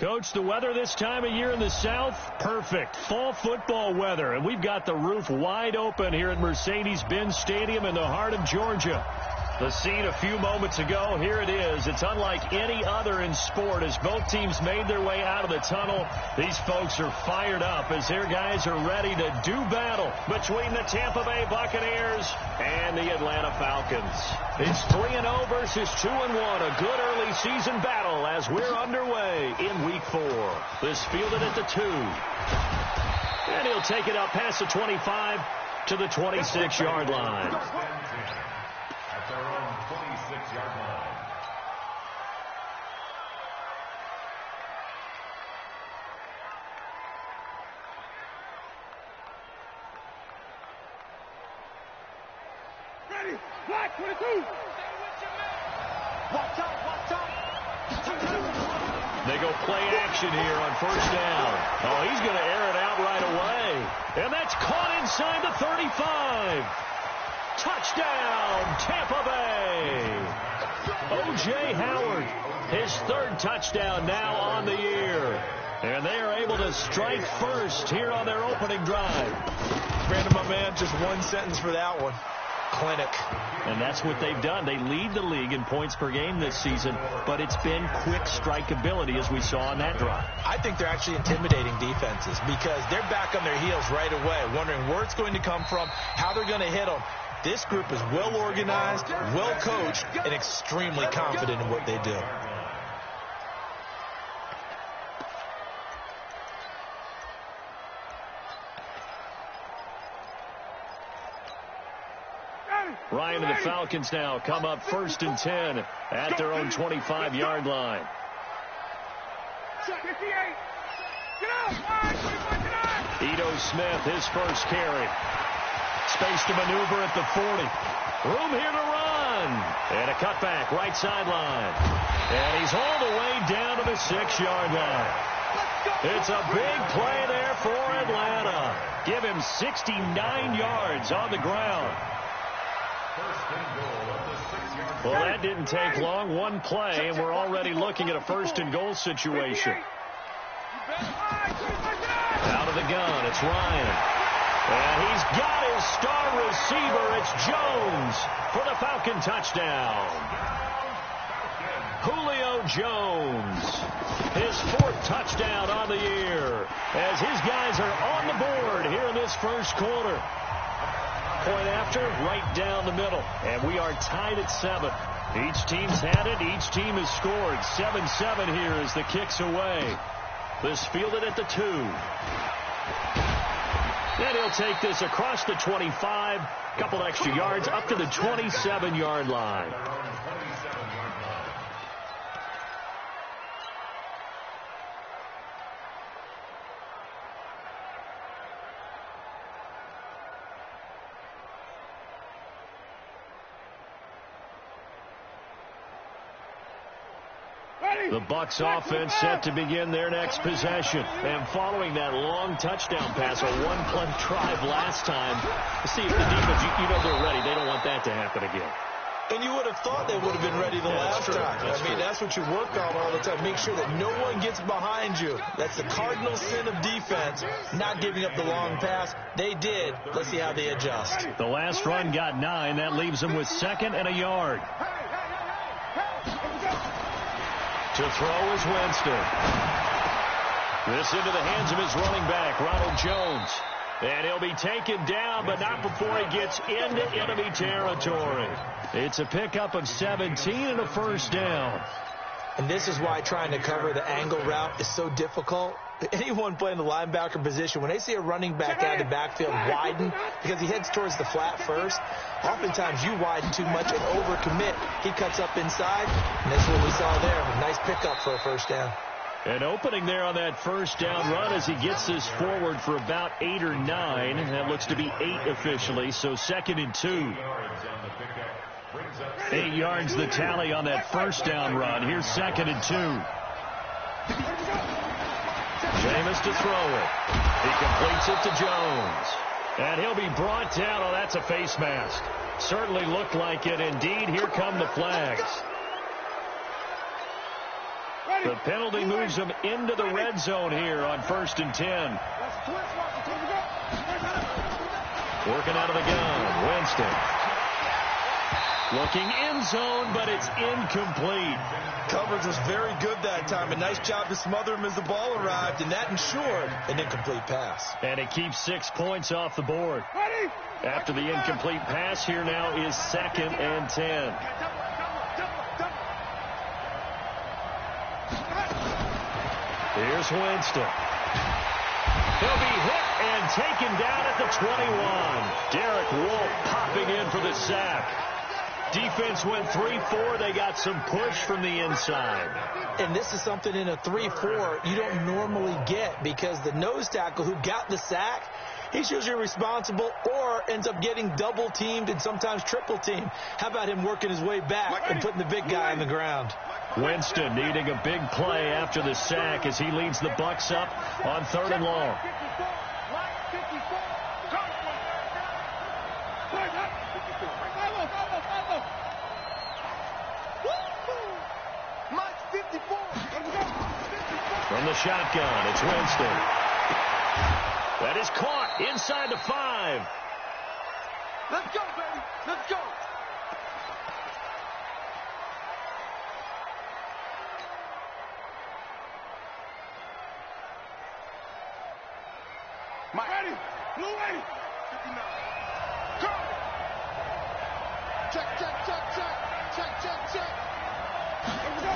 Coach, the weather this time of year in the South, perfect. Fall football weather, and we've got the roof wide open here at Mercedes-Benz Stadium in the heart of Georgia. The scene a few moments ago, here it is. It's unlike any other in sport as both teams made their way out of the tunnel. These folks are fired up as their guys are ready to do battle between the Tampa Bay Buccaneers and the Atlanta Falcons. It's 3-0 versus 2-1, a good early season battle as we're underway in Week 4. This fielded at the 2. And he'll take it up past the 25 to the 26-yard line. At their own 26-yard line. Ready, black 22. Watch out, watch out. They go play action here on first down. Oh, he's going to air it out right away. And that's caught inside the 35. Touchdown, Tampa Bay. O.J. Howard, his third touchdown now on the year. And they are able to strike first here on their opening drive. Brandon, my man, just one sentence for that one. Clinic. And that's what they've done. They lead the league in points per game this season, but it's been quick strikeability as we saw on that drive. I think they're actually intimidating defenses because they're back on their heels right away, wondering where it's going to come from, how they're going to hit them. This group is well organized, well coached, and extremely confident in what they do. Ryan and the Falcons now come up 1st and 10 at their own 25-yard line. Ito Smith, his first carry. Space to maneuver at the 40. Room here to run. And a cutback, right sideline. And he's all the way down to the 6-yard line. It's a big play there for Atlanta. Give him 69 yards on the ground. Well, that didn't take long. One play, and we're already looking at a 1st and goal situation. Out of the gun, it's Ryan. And he's got his star receiver. It's Jones for the Falcon touchdown. Julio Jones, his 4th touchdown on the year as his guys are on the board here in this first quarter. Point after, right down the middle. And we are tied at 7. Each team's had it. Each team has scored. 7-7 here as the kick's away. This fielded at the 2. And he'll take this across the 25. Couple extra yards up to the 27-yard line. The Bucs offense set to begin their next possession. And following that long touchdown pass, a one-play drive last time, see if the defense, you know they're ready. They don't want that to happen again. And you would have thought they would have been ready the last time. That's what you work on all the time. Make sure that no one gets behind you. That's the cardinal sin of defense, not giving up the long pass. They did. Let's see how they adjust. The last run got 9. That leaves them with 2nd and a yard. To throw is Winston. This into the hands of his running back, Ronald Jones. And he'll be taken down, but not before he gets into enemy territory. It's a pickup of 17 and a 1st down. And this is why trying to cover the angle route is so difficult. Anyone playing the linebacker position, when they see a running back out of the backfield widen, because he heads towards the flat first, oftentimes you widen too much and overcommit. He cuts up inside, and that's what we saw there. A nice pickup for a 1st down. An opening there on that 1st down run as he gets this forward for about 8 or 9. That looks to be 8 officially, so 2nd and 2. 8 yards the tally on that 1st down run. Here's 2nd and 2. Jameis to throw it. He completes it to Jones. And he'll be brought down. Oh, that's a face mask. Certainly looked like it. Indeed, here come the flags. The penalty moves them into the red zone here on 1st and 10. Working out of the gun, Winston. Looking end zone, but it's incomplete. Coverage was very good that time. A nice job to smother him as the ball arrived, and that ensured an incomplete pass. And it keeps 6 points off the board. After the incomplete pass, here now is 2nd and 10. Here's Winston. He'll be hit and taken down at the 21. Derek Wolfe popping in for the sack. Defense went 3-4. They got some push from the inside. And this is something in a 3-4 you don't normally get, because the nose tackle who got the sack, he's usually responsible or ends up getting double teamed and sometimes triple teamed. How about him working his way back and putting the big guy on the ground? Winston needing a big play after the sack as he leads the Bucs up on 3rd and long. From the shotgun, it's Winston. That is caught inside the 5. Let's go, baby. Let's go. Mike. Ready. Blue ready. 59. Go. Check, check, check, check. Check, check, check. Here we go.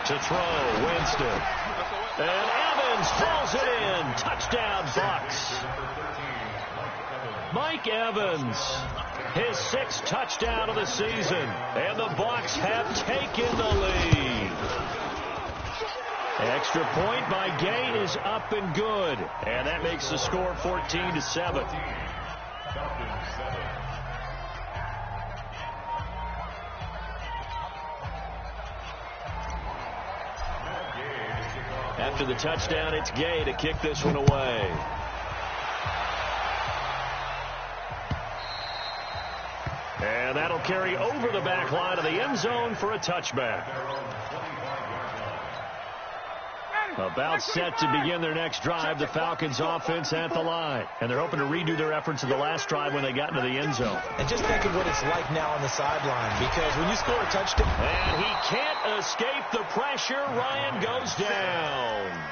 To throw, Winston. And Evans falls it in. Touchdown, Bucs. Mike Evans, his 6th touchdown of the season. And the Bucs have taken the lead. Extra point by Gay is up and good. And that makes the score 14-7. After the touchdown, it's Gay to kick this one away. And that'll carry over the back line of the end zone for a touchback. About set to begin their next drive, the Falcons offense at the line. And they're hoping to redo their efforts of the last drive when they got into the end zone. And just think of what it's like now on the sideline, because when you score a touchdown... And he can't escape the pressure. Ryan goes down.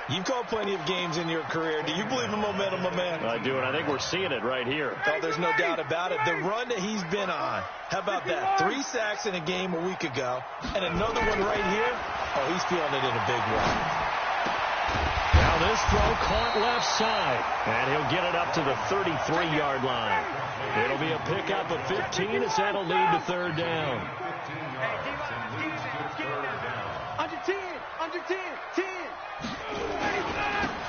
You've called plenty of games in your career. Do you believe in momentum, my man? I do, and I think we're seeing it right here. Oh, there's no doubt about it. The run that he's been on, how about that? 3 sacks in a game a week ago, and another one right here. Oh, he's feeling it in a big way. Now this throw caught left side, and he'll get it up to the 33-yard line. It'll be a pickup of 15 as that'll lead to 3rd down. Under 10, under 10, 10.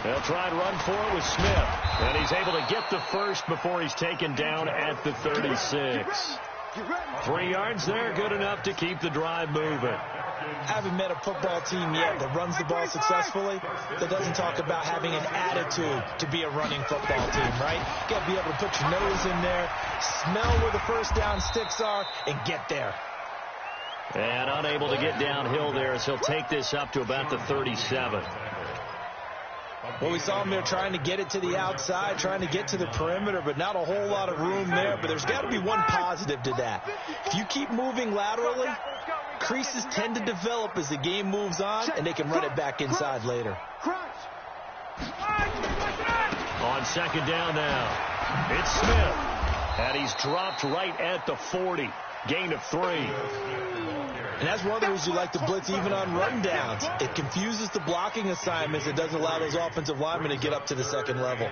They'll try and run for it with Smith. And he's able to get the first before he's taken down at the 36. 3 yards there, good enough to keep the drive moving. I haven't met a football team yet that runs the ball successfully that doesn't talk about having an attitude to be a running football team, right? You got to be able to put your nose in there, smell where the first down sticks are, and get there. And unable to get downhill there as he'll take this up to about the 37. Well, we saw him there trying to get it to the outside, trying to get to the perimeter, but not a whole lot of room there. But there's got to be one positive to that. If you keep moving laterally, creases tend to develop as the game moves on, and they can run it back inside later. On 2nd down now, it's Smith. And he's dropped right at the 40. Gain of 3. And that's one of the reasons you like to blitz even on run downs. It confuses the blocking assignments. It doesn't allow those offensive linemen to get up to the 2nd level.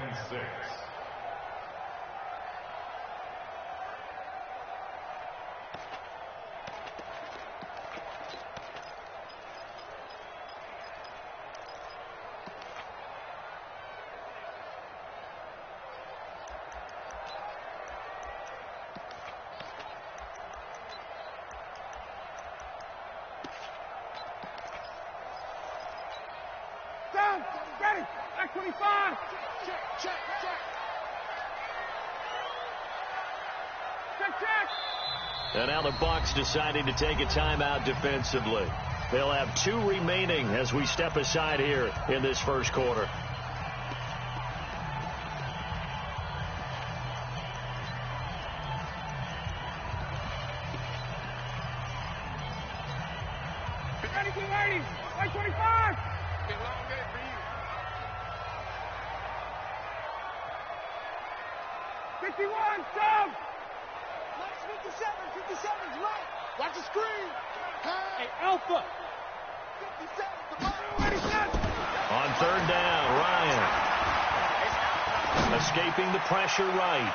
Ready. Back 25. Check, check, check. Check, check. And now the Bucs deciding to take a timeout defensively. They'll have 2 remaining as we step aside here in this first quarter. Watch the screen. Hey, Alpha. On third down, Ryan. Escaping the pressure right.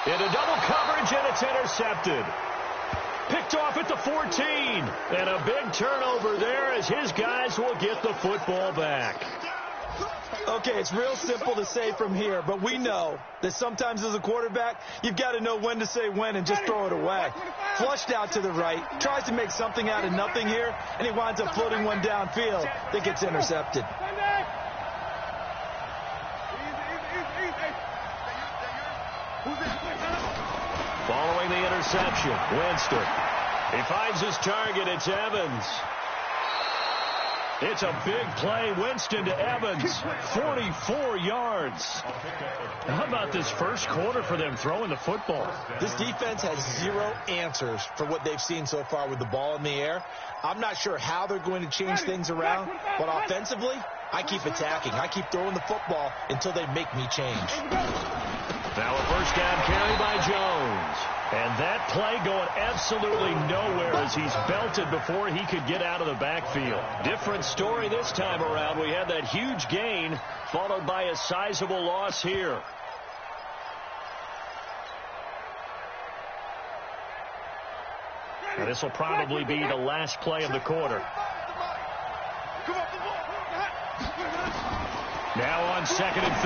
Into double coverage, and it's intercepted. Picked off at the 14. And a big turnover there as his guys will get the football back. Okay, it's real simple to say from here, but we know that sometimes as a quarterback, you've got to know when to say when and just throw it away. Flushed out to the right, tries to make something out of nothing here, and he winds up floating one downfield that gets intercepted. Following the interception, Winston. He finds his target. It's Evans. It's a big play. Winston to Evans. 44 yards. How about this first quarter for them throwing the football? This defense has 0 answers for what they've seen so far with the ball in the air. I'm not sure how they're going to change things around, but offensively, I keep attacking. I keep throwing the football until they make me change. Now a first down carry by Jones. And that play going absolutely nowhere as he's belted before he could get out of the backfield. Different story this time around. We had that huge gain followed by a sizable loss here. Now this will probably be the last play of the quarter. Now on 2nd and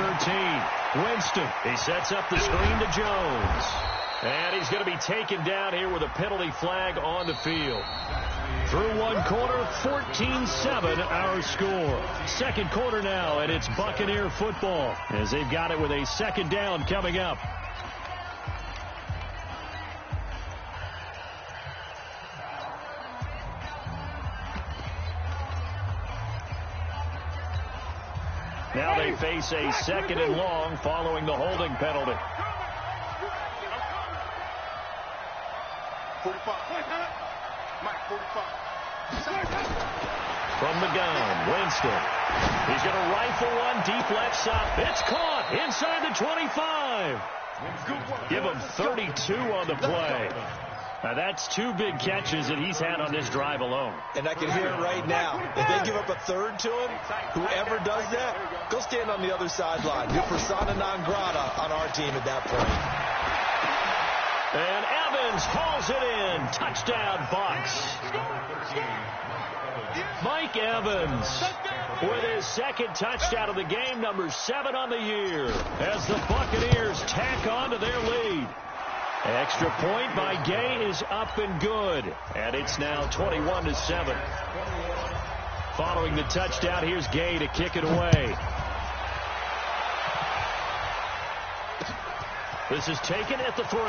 13. Winston. He sets up the screen to Jones. And he's going to be taken down here with a penalty flag on the field. Through one quarter, 14-7 our score. Second quarter now, and it's Buccaneer football as they've got it with a second down coming up. Now they face a 2nd and long following the holding penalty. 45. Mike, 45. From the gun, Winston. He's going to rifle one deep left side. It's caught inside the 25. Give him 32 on the play. Now that's 2 big catches that he's had on this drive alone. And I can hear it right now. If they give up a third to him, whoever does that, go stand on the other sideline. You're persona non grata on our team at that point. And Evans hauls it in. Touchdown, Bucs. Mike Evans with his 2nd touchdown of the game, number 7 on the year, as the Buccaneers tack on to their lead. Extra point by Gay is up and good, and it's now 21-7. Following the touchdown, here's Gay to kick it away. This is taken at the 3.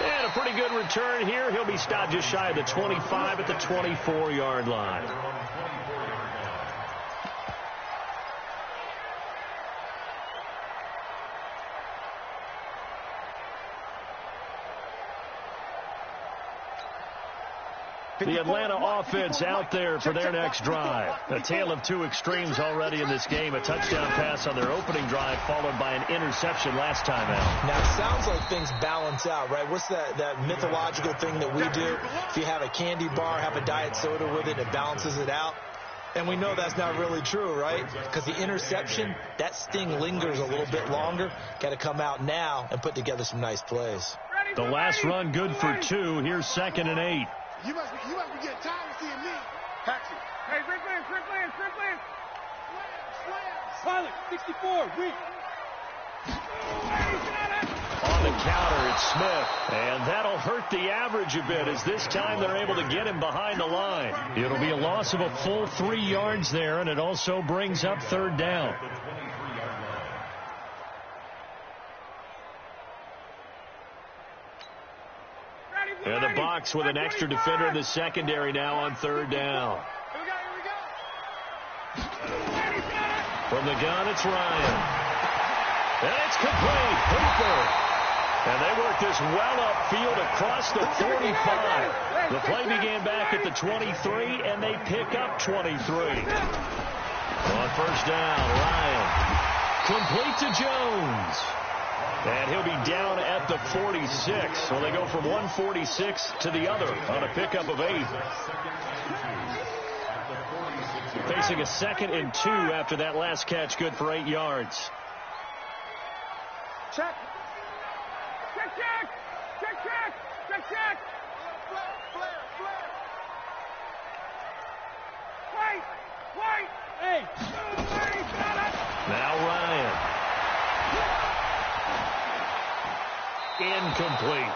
And a pretty good return here. He'll be stopped just shy of the 25 at the 24-yard line. The Atlanta offense out there for their next drive. A tale of 2 extremes already in this game. A touchdown pass on their opening drive followed by an interception last time out. Now, it sounds like things balance out, right? What's that mythological thing that we do? If you have a candy bar, have a diet soda with it, it balances it out. And we know that's not really true, right? Because the interception, that sting lingers a little bit longer. Got to come out now and put together some nice plays. The last run good for 2. Here's 2nd and 8. You must be getting tired of seeing me. Patrick. Hey, Rick Lance. Pilot, 64, weak. On the counter, it's Smith. And that'll hurt the average a bit as this time they're able to get him behind the line. It'll be a loss of a full 3 yards there, and it also brings up 3rd down. And the box with an extra defender in the secondary now on third down. From the gun, it's Ryan. And it's complete. Hooper. And they work this well upfield across the 45. The play began back at the 23, and they pick up 23. On first down, Ryan. Complete to Jones. And he'll be down at the 46. So they go from 146 to the other on a pickup of 8. Facing a 2nd and 2 after that last catch, good for 8 yards. Check. Check, check. Check, check. Check, check. Flare. Wait. Hey. Now Ryan. Incomplete.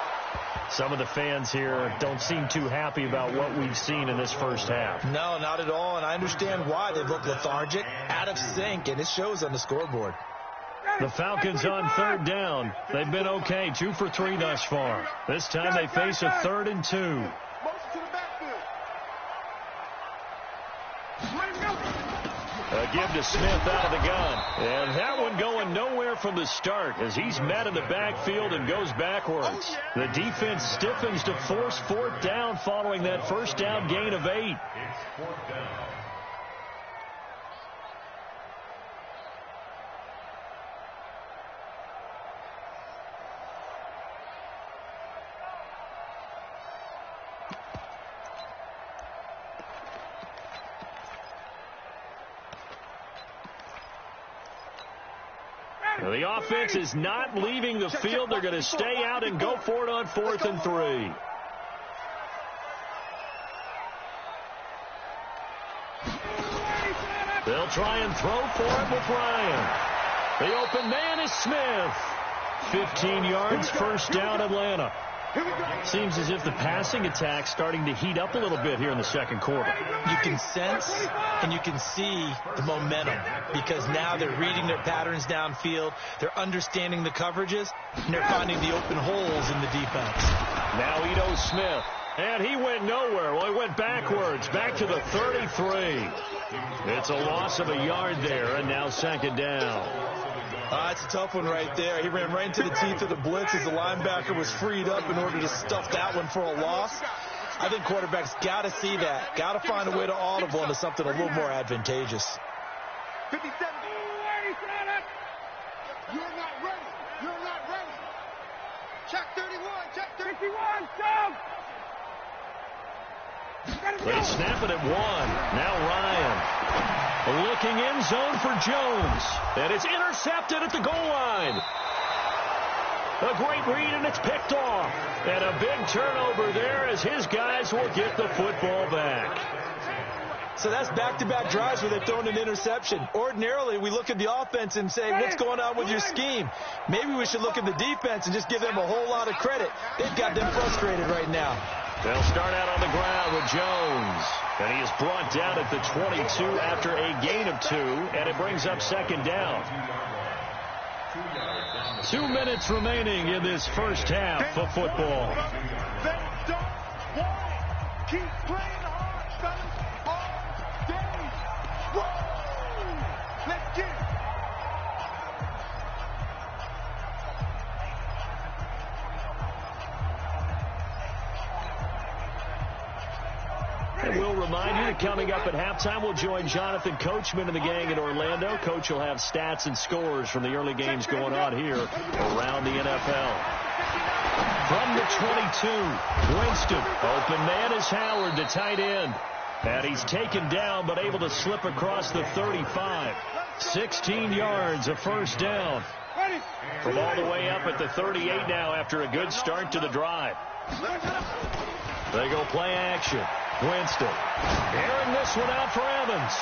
Some of the fans here don't seem too happy about what we've seen in this first half. No, not at all, and I understand why. They've looked lethargic, out of sync, and it shows on the scoreboard. The Falcons on third down. They've been okay, 2 for 3 thus far. This time they face a 3rd and 2. A give to Smith out of the gun. And that one going nowhere from the start as he's met in the backfield and goes backwards. The defense stiffens to force 4th down following that first down gain of 8. It's 4th down. The offense is not leaving the field. They're going to stay out and go for it on 4th and 3. They'll try and throw for it with Ryan. The open man is Smith. 15 yards, first down, Atlanta. Seems as if the passing attack's starting to heat up a little bit here in the second quarter. You can sense and you can see the momentum because now they're reading their patterns downfield. They're understanding the coverages, and they're finding the open holes in the defense. Now Ito Smith. And he went nowhere. Well, he went backwards, back to the 33. It's a loss of a yard there, and now 2nd down. That's a tough one right there. He ran right into the teeth of the blitz as the linebacker was freed up in order to stuff that one for a loss. I think quarterbacks got to see that. Got to find a way to audible into something a little more advantageous. 57. You're not ready. Check 31. Check 31. Go. They snap it at 1. Now Ryan. Looking in zone for Jones. And it's intercepted at the goal line. A great read, and it's picked off. And a big turnover there as his guys will get the football back. So that's back-to-back drives where they've thrown an interception. Ordinarily, we look at the offense and say, what's going on with your scheme? Maybe we should look at the defense and just give them a whole lot of credit. They've got them frustrated right now. They'll start out on the ground with Jones. And he is brought down at the 22 after a gain of 2. And it brings up 2nd down. 2 minutes remaining in this first half of football. They don't want it. Keep playing hard, fellas. All day. Woo! Let's get it. And we'll remind you that coming up at halftime, we'll join Jonathan Coachman and the gang in Orlando. Coach will have stats and scores from the early games going on here around the NFL. From the 22, Winston. Open man is Howard, the tight end. And he's taken down but able to slip across the 35. 16 yards, a first down. From all the way up at the 38 now after a good start to the drive. They go play action. Winston airing this one out for Evans.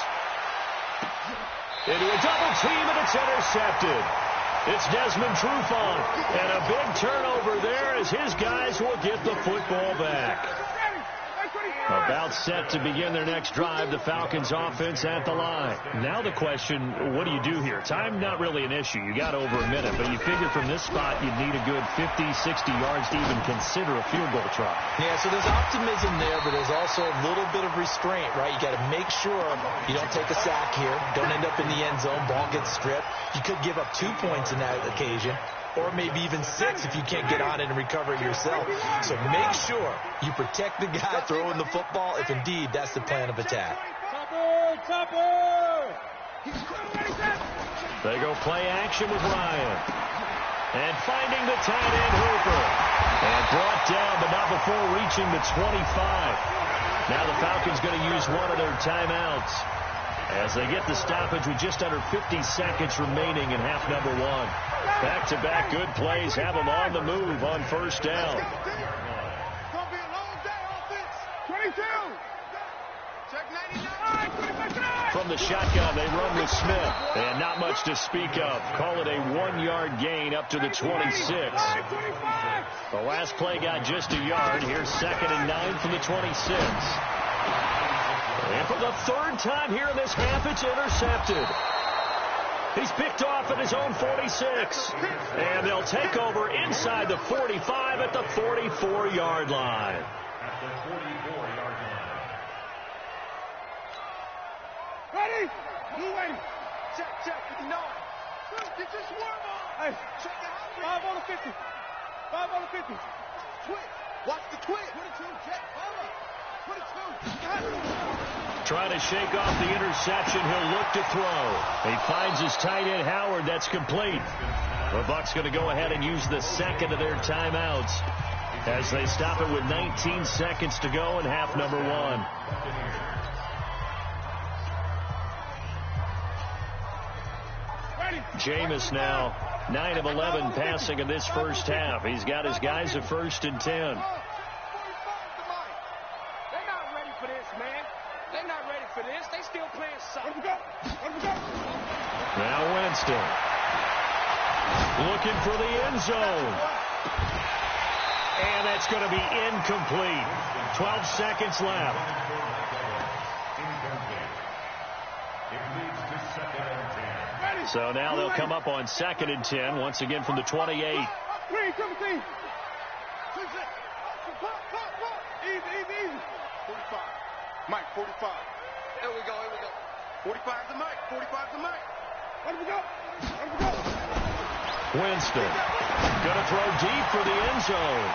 Into a double team, and it's intercepted. It's Desmond Trufant, and a big turnover there as his guys will get the football back. About set to begin their next drive, the Falcons offense at the line. Now the question, what do you do here? Time not really an issue. You got over a minute, but you figure from this spot you'd need a good 50, 60 yards to even consider a field goal try. Yeah, so there's optimism there, but there's also a little bit of restraint, right? You got to make sure you don't take a sack here. Don't end up in the end zone. Ball gets stripped. You could give up 2 points in that occasion, or maybe even 6 if you can't get on it and recover it yourself. So make sure you protect the guy throwing the football if indeed that's the plan of attack. They go play action with Ryan. And finding the tight end Hooper. And brought down, but not before reaching the 25. Now the Falcons going to use one of their timeouts as they get the stoppage with just under 50 seconds remaining in half number 1. Back-to-back good plays have them on the move on first down. From the shotgun, they run with Smith. And not much to speak of. Call it a 1-yard gain up to the 26. The last play got just a yard. Here's 2nd and 9 from the 26. And for the 3rd time here in this half, it's intercepted. He's picked off at his own 46. And they'll take over inside the 45 at the 44-yard line. At the 44-yard line. Ready? You ready? Check, 59. Get your swarm on. Hey, Check the hot 5 on the 50. 5 on the 50. twit. Watch the twit. 22, check. Hold up. 22. Trying to shake off the interception. He'll look to throw. He finds his tight end, Howard. That's complete. The Bucs going to go ahead and use the 2nd of their timeouts as they stop it with 19 seconds to go in half number 1. Jameis now 9 of 11 passing in this first half. He's got his guys at 1st and 10. They're not ready for this, man. They're not ready for this. They still playing soccer. Now Winston looking for the end zone. And that's going to be incomplete. 12 seconds left. So now they'll come up on 2nd and 10, once again from the 28. Easy, easy. Mike, 45. Here we go. 45's the Mike. 45's the Mike. Let me go. Winston going to throw deep for the end zone.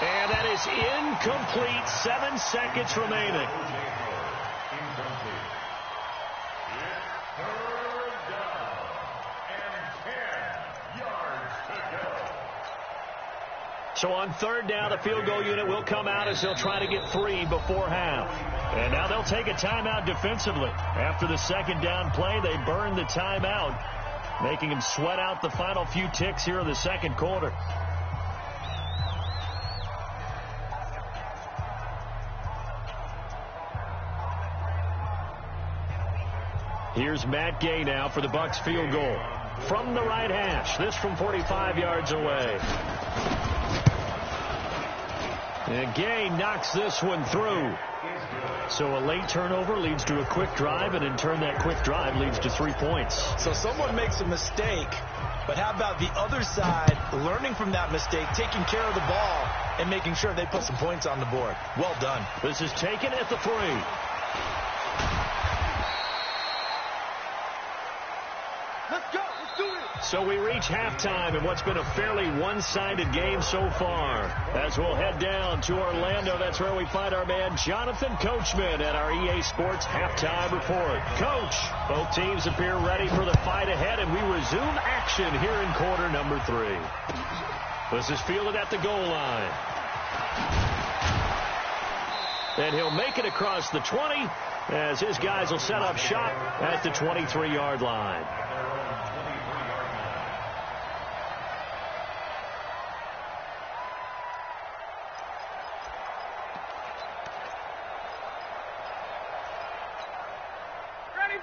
And that is incomplete. 7 seconds remaining. So on 3rd down, the field goal unit will come out as they'll try to get 3 before half. And now they'll take a timeout defensively. After the 2nd down play, they burn the timeout, making them sweat out the final few ticks here in the 2nd quarter. Here's Matt Gay now for the Bucs field goal. From the right hash, this from 45 yards away. And Gay knocks this one through. So a late turnover leads to a quick drive, and in turn that quick drive leads to 3 points. So someone makes a mistake, but how about the other side learning from that mistake, taking care of the ball, and making sure they put some points on the board? Well done. This is taken at the 3. Let's go. Let's do it. So we reach halftime in what's been a fairly one-sided game so far. As we'll head down to Orlando, that's where we find our man Jonathan Coachman at our EA Sports Halftime Report. Coach, both teams appear ready for the fight ahead, and we resume action here in quarter number 3. This is fielded at the goal line. And he'll make it across the 20 as his guys will set up shop at the 23-yard line.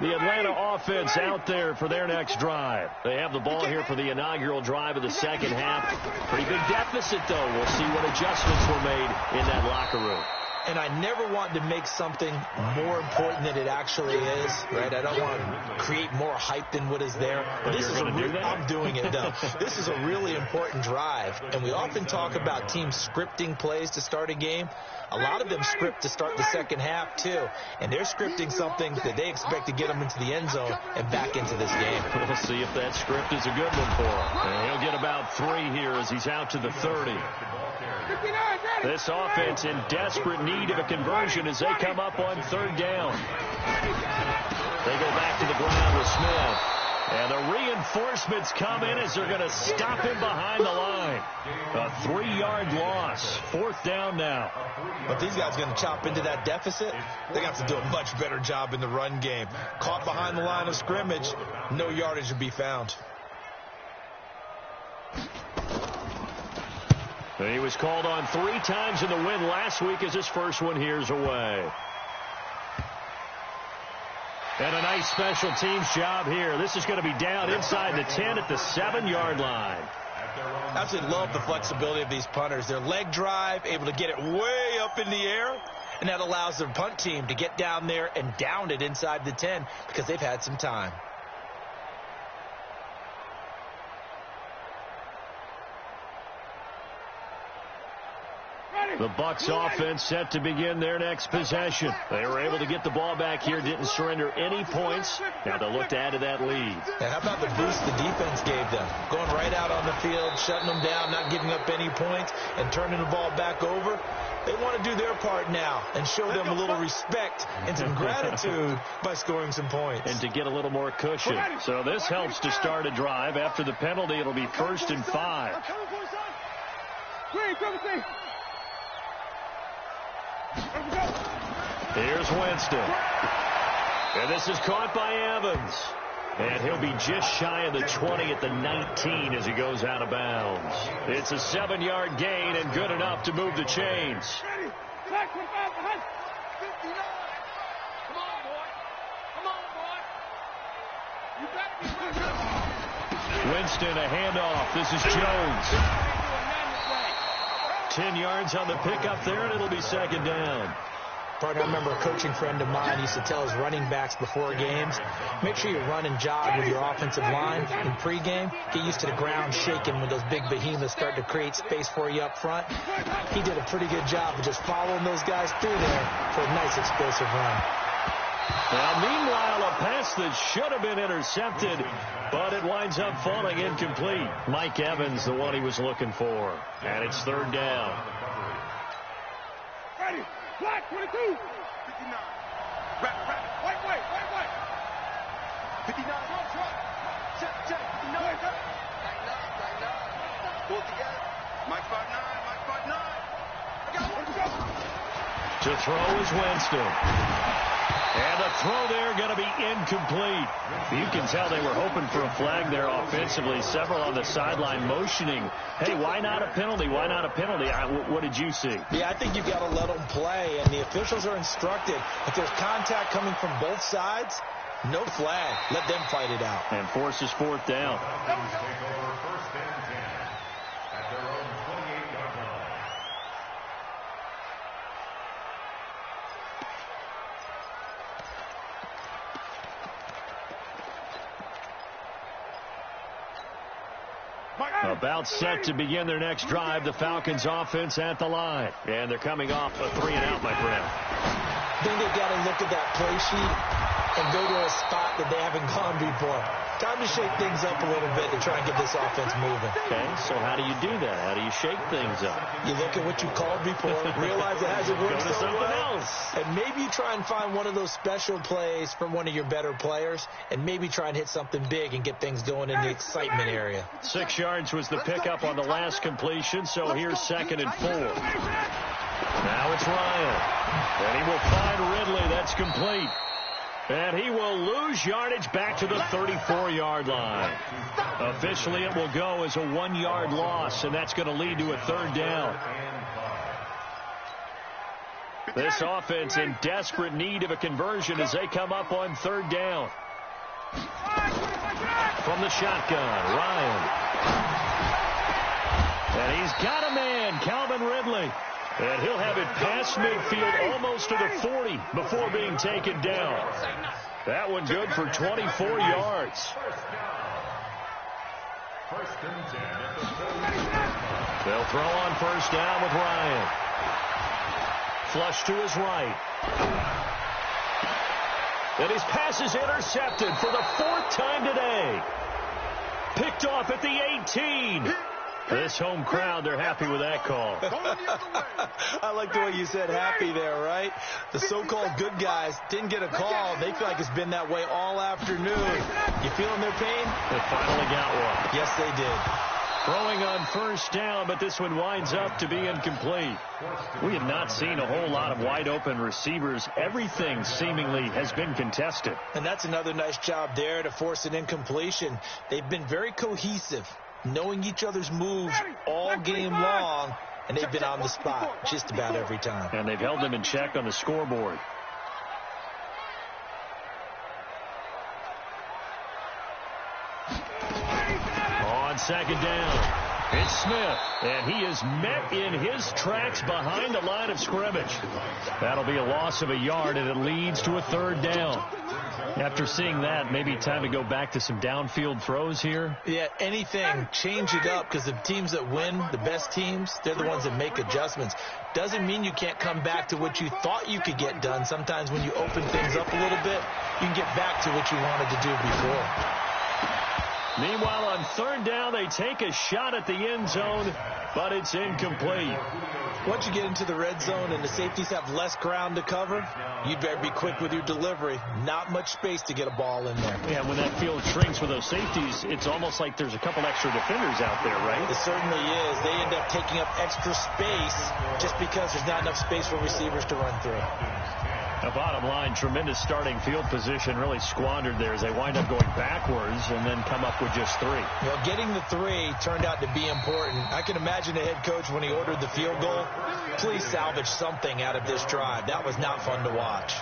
The Atlanta offense out there for their next drive. They have the ball here for the inaugural drive of the 2nd half. Pretty big deficit, though. We'll see what adjustments were made in that locker room. and I never want to make something more important than it actually is, right? I don't want to create more hype than what is there. But this is I'm doing it, though. This is a really important drive, and we often talk about teams scripting plays to start a game. A lot of them script to start the second half, too, and they're scripting something that they expect to get them into the end zone and back into this game. We'll see if that script is a good one for him. And he'll get about 3 here as he's out to the 30. This offense in desperate need of a conversion as they come up on third down. They go back to the ground with Smith. And the reinforcements come in as they're going to stop him behind the line. A 3-yard loss. 4th down now. But these guys are going to chop into that deficit. They have to do a much better job in the run game. Caught behind the line of scrimmage, no yardage to be found. And he was called on 3 times in the win last week as his first one here's away. And a nice special teams job here. This is going to be down inside the 10 at the 7-yard line. I absolutely love the flexibility of these punters. Their leg drive, able to get it way up in the air, and that allows their punt team to get down there and down it inside the 10 because they've had some time. The Bucs offense set to begin their next possession. They were able to get the ball back here, didn't surrender any points. Now they'll look to add to that lead. And how about the boost the defense gave them? Going right out on the field, shutting them down, not giving up any points, and turning the ball back over. They want to do their part now and show them a little respect and some gratitude by scoring some points. And to get a little more cushion. So this helps to start a drive. After the penalty, it'll be 1st and 5. Here's Winston. And this is caught by Evans. And he'll be just shy of the 20 at the 19 as he goes out of bounds. It's a 7-yard gain and good enough to move the chains. Winston, a handoff. This is Jones. 10 yards on the pickup there, and it'll be 2nd down. Partner, I remember a coaching friend of mine used to tell his running backs before games, make sure you run and jog with your offensive line in pregame. Get used to the ground shaking when those big behemoths start to create space for you up front. He did a pretty good job of just following those guys through there for a nice explosive run. Now, meanwhile, a pass that should have been intercepted, but it winds up falling incomplete. Mike Evans, the one he was looking for. And it's 3rd down. Ready. Black 22. 59. White. 59. Check. 59. Pull it together. Mike 5'9. I got one. To throw is Winston. And the throw there going to be incomplete. You can tell they were hoping for a flag there offensively. Several on the sideline motioning, hey, why not a penalty? Why not a penalty? What did you see? Yeah, I think you've got to let them play, and the officials are instructed. If there's contact coming from both sides, no flag. Let them fight it out. And forces 4th down. About set to begin their next drive. The Falcons offense at the line. And they're coming off a 3-and-out, my friend. I think they've got to look at that play sheet and go to a spot that they haven't gone before. Time to shake things up a little bit to try and get this offense moving. Okay, so how do you do that? How do you shake things up? You look at what you called before, realize it hasn't worked Go to so something well, else. and maybe you try and find one of those special plays from one of your better players, and maybe try and hit something big and get things going in the excitement area. 6 yards was the pickup on the last completion, so here's 2nd and 4. Now it's Ryan, and he will find Ridley. That's complete. And he will lose yardage back to the 34-yard line. Officially, it will go as a 1-yard loss, and that's going to lead to a 3rd down. This offense in desperate need of a conversion as they come up on 3rd down. From the shotgun, Ryan. And he's got a man, Calvin Ridley. And he'll have it past midfield almost to the 40 before being taken down. That one good for 24 yards. They'll throw on first down with Ryan. Flush to his right. And his pass is intercepted for the 4th time today. Picked off at the 18. This home crowd, they're happy with that call. I like the way you said happy there, right? The so-called good guys didn't get a call. They feel like it's been that way all afternoon. You feeling their pain? They finally got one. Yes, they did. Throwing on first down, but this one winds up to be incomplete. We have not seen a whole lot of wide-open receivers. Everything seemingly has been contested. And that's another nice job there to force an incompletion. They've been very cohesive, knowing each other's moves all game long, and they've been on the spot just about every time. And they've held them in check on the scoreboard. On second down, it's Smith, and he is met in his tracks behind the line of scrimmage. That'll be a loss of a yard, and it leads to a 3rd down. After seeing that, maybe time to go back to some downfield throws here. Yeah, anything, change it up, because the teams that win, the best teams, they're the ones that make adjustments. Doesn't mean you can't come back to what you thought you could get done. Sometimes when you open things up a little bit, you can get back to what you wanted to do before. Meanwhile, on 3rd down, they take a shot at the end zone, but it's incomplete. Once you get into the red zone and the safeties have less ground to cover, you'd better be quick with your delivery. Not much space to get a ball in there. Yeah, when that field shrinks with those safeties, it's almost like there's a couple extra defenders out there, right? It certainly is. They end up taking up extra space just because there's not enough space for receivers to run through. The bottom line, tremendous starting field position, really squandered there as they wind up going backwards and then come up with just 3. Well, getting the 3 turned out to be important. I can imagine the head coach when he ordered the field goal. Please salvage something out of this drive. That was not fun to watch.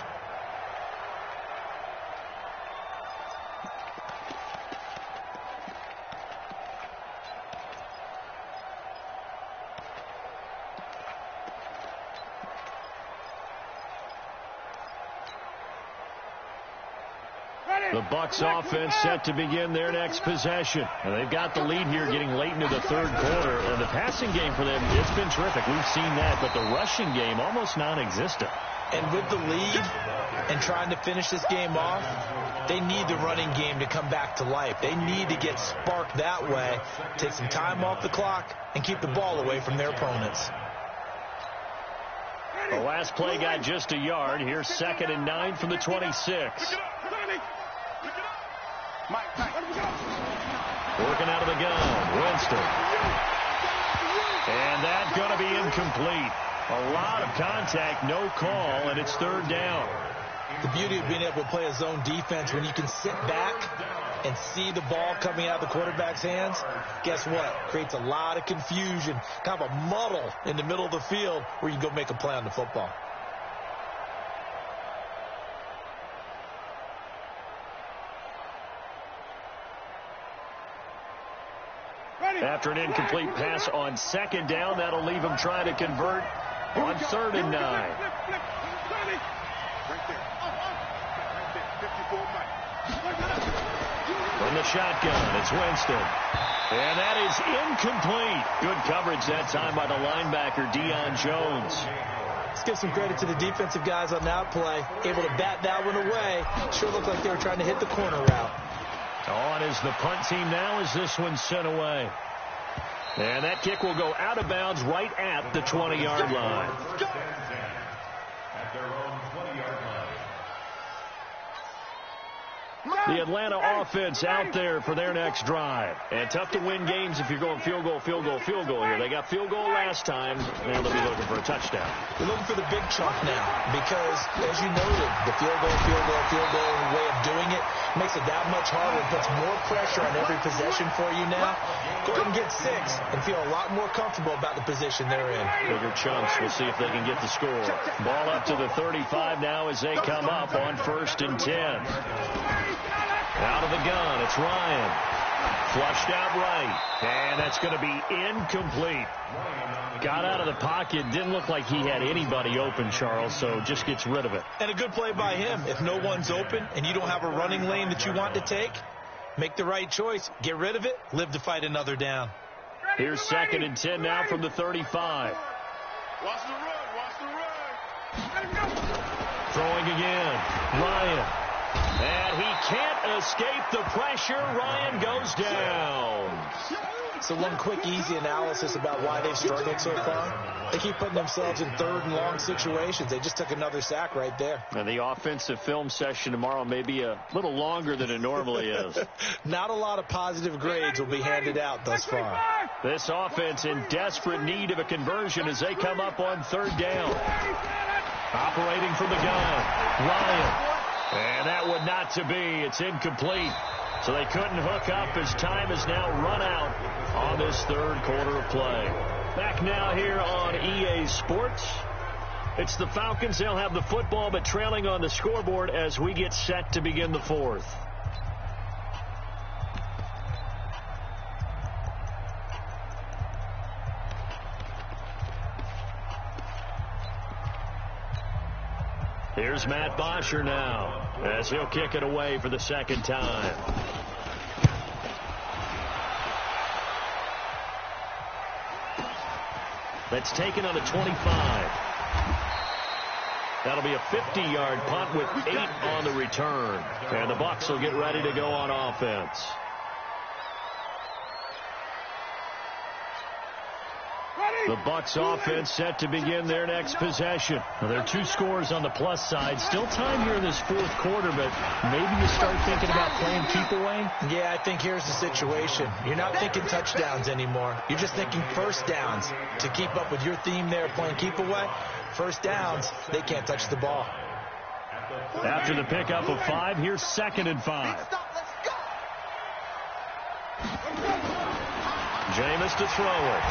The Bucs offense set to begin their next possession. And they've got the lead here getting late into the 3rd quarter. And the passing game for them, it's been terrific. We've seen that, but the rushing game almost non-existent. And with the lead and trying to finish this game off, they need the running game to come back to life. They need to get sparked that way, take some time off the clock, and keep the ball away from their opponents. The last play got just a yard. Here's 2nd and 9 from the 26. Working out of the gun, Winston. And that's going to be incomplete. A lot of contact, no call, and it's 3rd down. The beauty of being able to play a zone defense when you can sit back and see the ball coming out of the quarterback's hands, guess what? Creates a lot of confusion, kind of a muddle in the middle of the field where you go make a play on the football. After an incomplete pass on 2nd down, that'll leave him trying to convert on 3rd and 9. From the shotgun, it's Winston. And that is incomplete. Good coverage that time by the linebacker, Deion Jones. Let's give some credit to the defensive guys on that play. Able to bat that one away. Sure looked like they were trying to hit the corner route. On is the punt team now as this one's sent away. And that kick will go out of bounds right at the 20-yard line. At their own 20-yard line. The Atlanta offense out there for their next drive. And tough to win games if you're going field goal, field goal, field goal here. They got field goal last time. Now they'll be looking for a touchdown. They're looking for the big chunk now because, as you noted, the field goal way of doing it makes it that much harder. It puts more pressure on every possession for you now. Go ahead and get 6 and feel a lot more comfortable about the position they're in. Bigger chunks. We'll see if they can get the score. Ball up to the 35 now as they come up on 1st and 10. Out of the gun, it's Ryan. Flushed out right. And that's going to be incomplete. Got out of the pocket. Didn't look like he had anybody open, Charles, so just gets rid of it. And a good play by him. If no one's open and you don't have a running lane that you want to take, make the right choice. Get rid of it. Live to fight another down. Here's 2nd and 10 now from the 35. Watch the run. Watch the run. Throwing again. Ryan. And he can't escape the pressure. Ryan goes down. So one quick, easy analysis about why they've struggled so far. They keep putting themselves in 3rd and long situations. They just took another sack right there. And the offensive film session tomorrow may be a little longer than it normally is. Not a lot of positive grades will be handed out thus far. This offense in desperate need of a conversion as they come up on 3rd down. Operating from the gun. Ryan. And that would not to be. It's incomplete. So they couldn't hook up as time has now run out on this 3rd quarter of play. Back now here on EA Sports. It's the Falcons. They'll have the football, but trailing on the scoreboard as we get set to begin the 4th. Here's Matt Bosher now as he'll kick it away for the 2nd time. That's taken on the 25. That'll be a 50-yard punt with 8 on the return. And the Bucs will get ready to go on offense. The Bucs offense set to begin their next possession. Now, there are 2 scores on the plus side. Still time here in this 4th quarter, but maybe you start thinking about playing keep away? Yeah, I think here's the situation. You're not thinking touchdowns anymore. You're just thinking 1st downs. To keep up with your theme there, playing keep away, 1st downs, they can't touch the ball. After the pickup of 5, here's 2nd and 5. Jameis to throw it.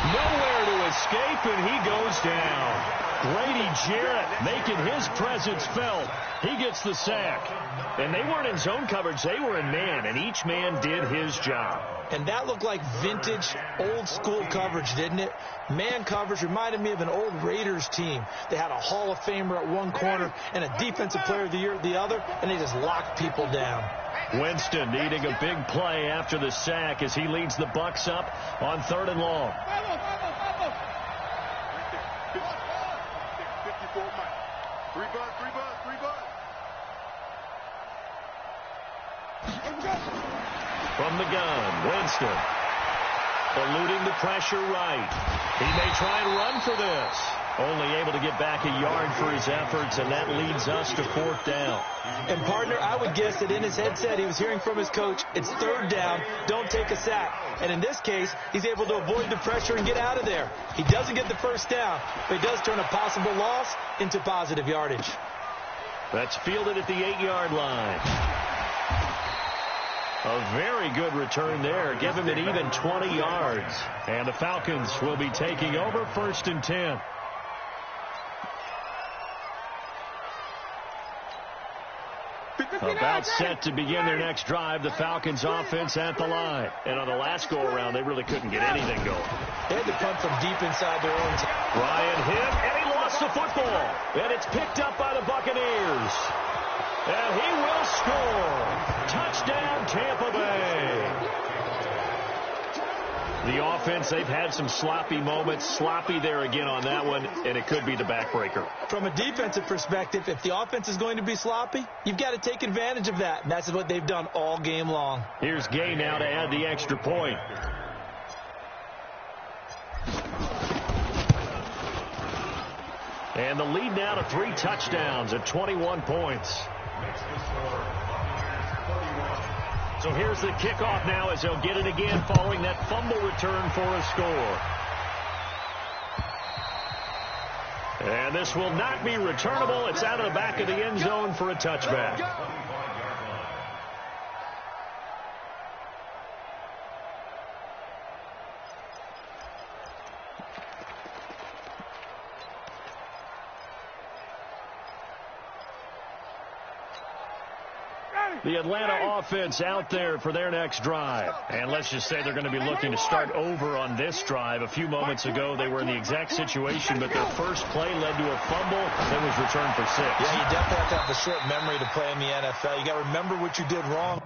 Nowhere to escape, and he goes down. Grady Jarrett making his presence felt. He gets the sack. And they weren't in zone coverage. They were in man, and each man did his job. And that looked like vintage, old-school coverage, didn't it? Man coverage reminded me of an old Raiders team. They had a Hall of Famer at one corner and a Defensive Player of the Year at the other, and they just locked people down. Winston needing a big play after the sack as he leads the Bucs up on 3rd and long. 54 Mike. 3 bud. From the gun, Winston. Eluding the pressure right. He may try and run for this. Only able to get back a yard for his efforts, and that leads us to 4th down. And, partner, I would guess that in his headset he was hearing from his coach, it's 3rd down, don't take a sack. And in this case, he's able to avoid the pressure and get out of there. He doesn't get the 1st down, but he does turn a possible loss into positive yardage. That's fielded at the 8-yard line. A very good return there. Give him an even 20 yards. And the Falcons will be taking over 1st and 10. About set to begin their next drive. The Falcons offense at the line. And on the last go-around, they really couldn't get anything going. They had to punt from deep inside their own. Ryan hit, and he lost the football. And it's picked up by the Buccaneers. And he will score. Touchdown, Tampa Bay. The offense, they've had some sloppy moments. Sloppy there again on that one, and it could be the backbreaker. From a defensive perspective, if the offense is going to be sloppy, you've got to take advantage of that. And that's what they've done all game long. Here's Gay now to add the extra point. And the lead now to 3 touchdowns at 21 points. So here's the kickoff now as they'll get it again following that fumble return for a score. And this will not be returnable. It's out of the back of the end zone for a touchback. The Atlanta offense out there for their next drive. And let's just say they're going to be looking to start over on this drive. A few moments ago, they were in the exact situation, but their first play led to a fumble that was returned for 6. Yeah, you definitely have to have the short memory to play in the NFL. You got to remember what you did wrong.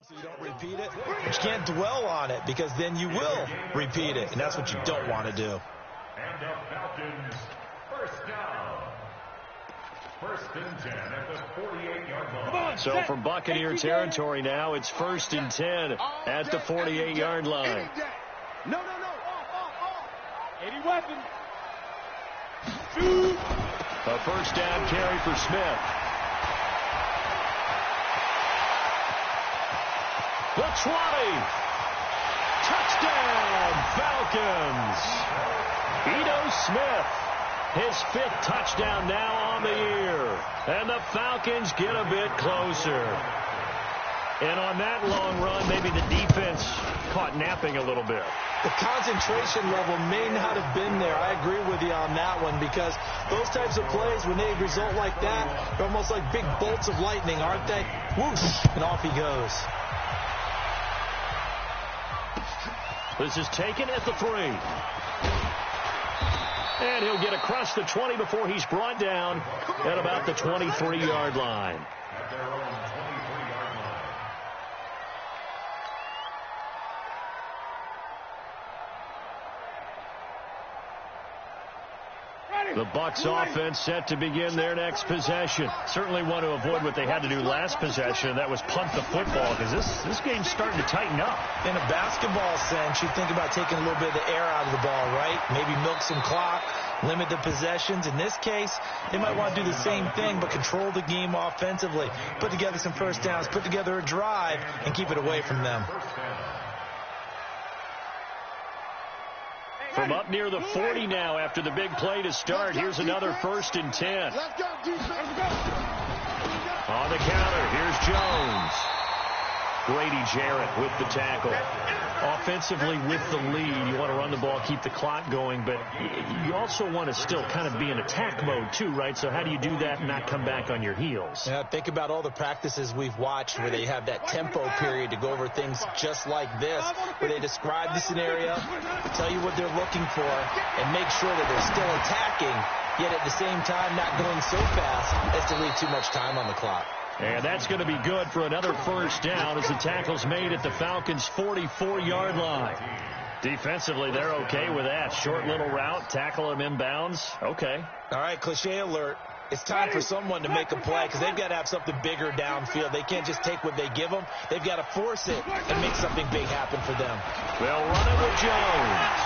So you don't repeat it, but you can't dwell on it because then you will repeat it, and that's what you don't want to do. And the Falcons, first down. First and 10 at the 48-yard line. So from Buccaneer territory now, it's 1st and 10 at the 48-yard line. No. Off. Any weapon. A first down carry for Smith. The 20. Touchdown, Falcons. Ito Smith, his 5th touchdown now on the year. And the Falcons get a bit closer. And on that long run, maybe the defense caught napping a little bit. The concentration level may not have been there. I agree with you on that one because those types of plays, when they result like that, they're almost like big bolts of lightning, aren't they? Whoosh, and off he goes. This is taken at the 3. And he'll get across the 20 before he's brought down at about the 23-yard line. At their own 23-yard line. The Bucs offense set to begin their next possession. Certainly want to avoid what they had to do last possession. That was punt the football because this game's starting to tighten up. In a basketball sense, you think about taking a little bit of the air out of the ball, right? Maybe milk some clock, limit the possessions. In this case, they might want to do the same thing, but control the game offensively. Put together some first downs, put together a drive, and keep it away from them. From up near the 40 now after the big play to start. Here's another 1st and 10. Let's go, defense. On the counter, here's Jones. Grady Jarrett with the tackle. Offensively with the lead, you want to run the ball, keep the clock going, but you also want to still kind of be in attack mode too, right? So how do you do that and not come back on your heels? Yeah, think about all the practices we've watched where they have that tempo period to go over things just like this, where they describe the scenario, tell you what they're looking for, and make sure that they're still attacking, yet at the same time not going so fast as to leave too much time on the clock. And that's going to be good for another first down as the tackle's made at the Falcons' 44-yard line. Defensively, they're okay with that. Short little route, tackle him inbounds. Okay. All right, cliche alert. It's time for someone to make a play because they've got to have something bigger downfield. They can't just take what they give them. They've got to force it and make something big happen for them. They'll run it with Jones.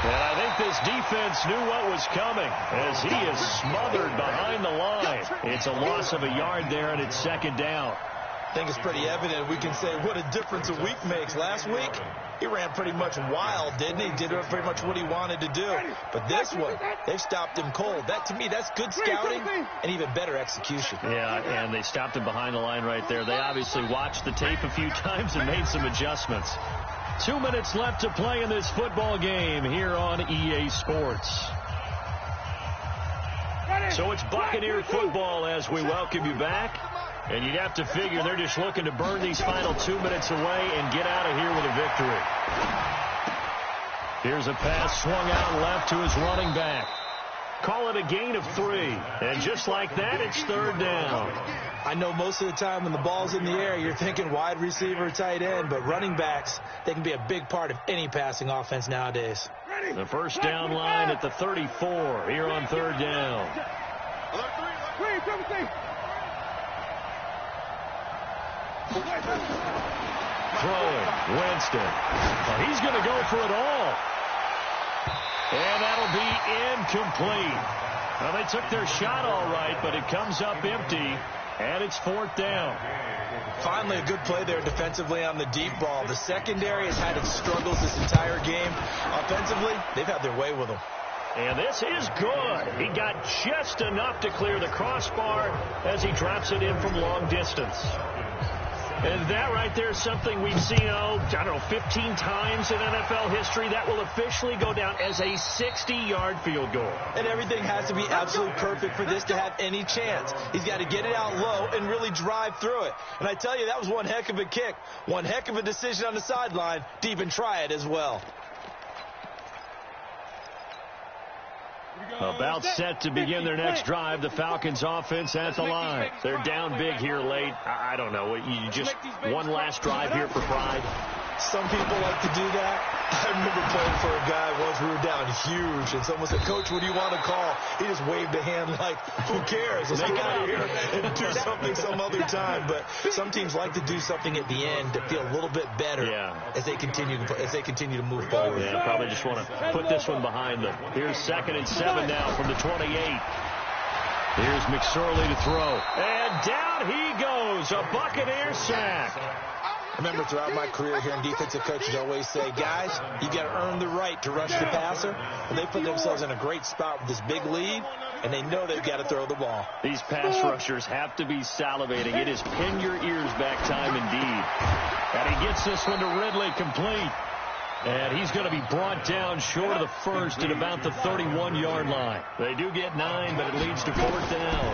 And I think this defense knew what was coming as he is smothered behind the line. It's a loss of a yard there, and it's 2nd down. I think it's pretty evident. We can say what a difference a week makes. Last week, he ran pretty much wild, didn't he? Did pretty much what he wanted to do. But this one, they've stopped him cold. That, to me, that's good scouting and even better execution. Yeah, and they stopped him behind the line right there. They obviously watched the tape a few times and made some adjustments. 2 minutes left to play in this football game here on EA Sports. So it's Buccaneer football as we welcome you back. And you'd have to figure they're just looking to burn these final 2 minutes away and get out of here with a victory. Here's a pass swung out left to his running back. Call it a gain of 3. And just like that, it's 3rd down. I know most of the time when the ball's in the air, you're thinking wide receiver, tight end, but running backs, they can be a big part of any passing offense nowadays. The first down line at the 34 here on 3rd down. Throwing, Winston. Well, he's going to go for it all. And that'll be incomplete. Well, they took their shot all right, but it comes up empty, and it's 4th down. Finally, a good play there defensively on the deep ball. The secondary has had its struggles this entire game. Offensively, they've had their way with them. And this is good. He got just enough to clear the crossbar as he drops it in from long distance. And that right there is something we've seen, I don't know, 15 times in NFL history. That will officially go down as a 60-yard field goal. And everything has to be absolutely perfect for this to have any chance. He's got to get it out low and really drive through it. And I tell you, that was one heck of a kick. One heck of a decision on the sideline to even try it as well. About set to begin their next drive. The Falcons offense at the line. They're down big here late. I don't know. You just one last drive here for pride. Some people like to do that. I remember playing for a guy once. We were down huge, and someone said, "Coach, what do you want to call?" He just waved a hand like, "Who cares? Let's get out of here and do something some other time." But some teams like to do something at the end to feel a little bit better as they continue to move forward. Yeah, probably just want to put this one behind them. Here's 2nd and 7 now from the 28. Here's McSorley to throw, and down he goes. A Buccaneer sack. I remember throughout my career hearing defensive coaches always say, guys, you got to earn the right to rush the passer. And they put themselves in a great spot with this big lead, and they know they've got to throw the ball. These pass rushers have to be salivating. It is pin your ears back time indeed. And he gets this one to Ridley complete. And he's going to be brought down short of the first at about the 31-yard line. They do get 9, but it leads to 4th down.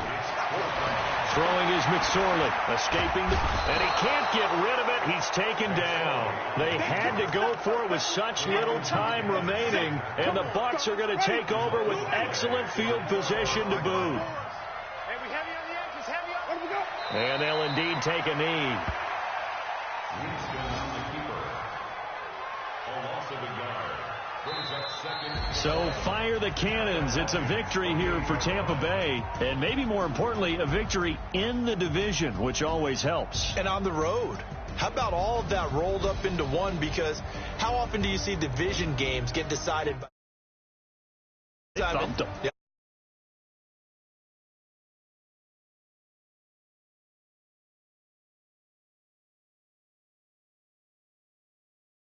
Throwing is McSorley, escaping, and he can't get rid of it. He's taken down. They had to go for it with such little time remaining, and the Bucs are going to take over with excellent field position to boot. And they'll indeed take a knee. So fire the cannons. It's a victory here for Tampa Bay, and maybe more importantly, a victory in the division, which always helps. And on the road. How about all of that rolled up into one? Because how often do you see division games get decided by... They thumped them.